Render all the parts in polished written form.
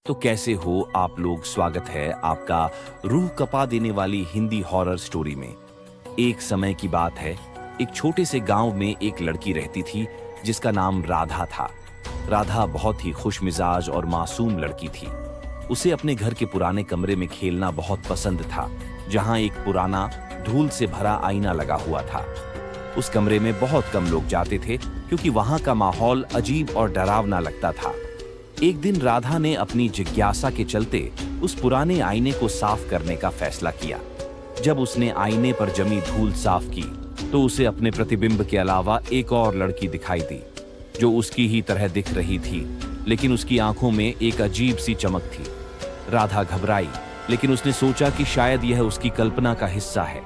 तो कैसे हो आप लोग। स्वागत है आपका रूह कपा देने वाली हिंदी हॉरर स्टोरी में। एक समय की बात है, एक छोटे से गांव में एक लड़की रहती थी जिसका नाम राधा था। राधा बहुत ही खुशमिजाज और मासूम लड़की थी। उसे अपने घर के पुराने कमरे में खेलना बहुत पसंद था, जहां एक पुराना धूल से भरा आईना लगा हुआ था। उस कमरे में बहुत कम लोग जाते थे क्योंकि वहां का माहौल अजीब और डरावना लगता था। एक दिन राधा ने अपनी जिज्ञासा के चलते उस पुराने आईने को साफ करने का फैसला किया। जब उसने आईने पर जमी धूल साफ की तो उसे अपने प्रतिबिंब के अलावा एक और लड़की दिखाई दी, जो उसकी ही तरह दिख रही थी, लेकिन उसकी आंखों में एक अजीब सी चमक थी। राधा घबराई, लेकिन उसने सोचा कि शायद यह उसकी कल्पना का हिस्सा है।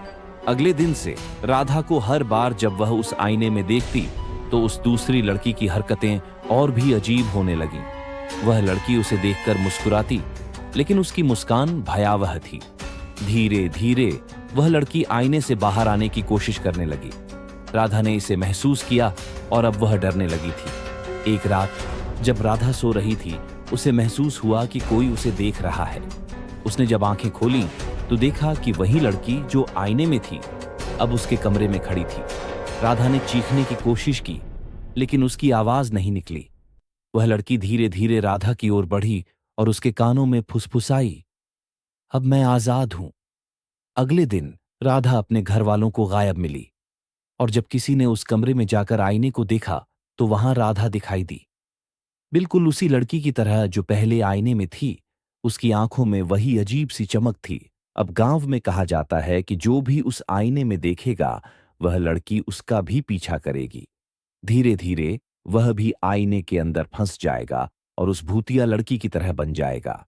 अगले दिन से राधा को हर बार जब वह उस आईने में देखती तो उस दूसरी लड़की की हरकतें और भी अजीब होने लगीं। वह लड़की उसे देखकर मुस्कुराती, लेकिन उसकी मुस्कान भयावह थी। धीरे धीरे वह लड़की आईने से बाहर आने की कोशिश करने लगी। राधा ने इसे महसूस किया और अब वह डरने लगी थी। एक रात जब राधा सो रही थी, उसे महसूस हुआ कि कोई उसे देख रहा है। उसने जब आंखें खोली तो देखा कि वही लड़की जो आईने में थी अब उसके कमरे में खड़ी थी। राधा ने चीखने की कोशिश की, लेकिन उसकी आवाज नहीं निकली। वह लड़की धीरे धीरे राधा की ओर बढ़ी और उसके कानों में फुसफुसाई, अब मैं आजाद हूं। अगले दिन राधा अपने घर वालों को गायब मिली, और जब किसी ने उस कमरे में जाकर आईने को देखा तो वहां राधा दिखाई दी, बिल्कुल उसी लड़की की तरह जो पहले आईने में थी। उसकी आंखों में वही अजीब सी चमक थी। अब गांव में कहा जाता है कि जो भी उस आईने में देखेगा वह लड़की उसका भी पीछा करेगी। धीरे धीरे वह भी आईने के अंदर फंस जाएगा और उस भूतिया लड़की की तरह बन जाएगा।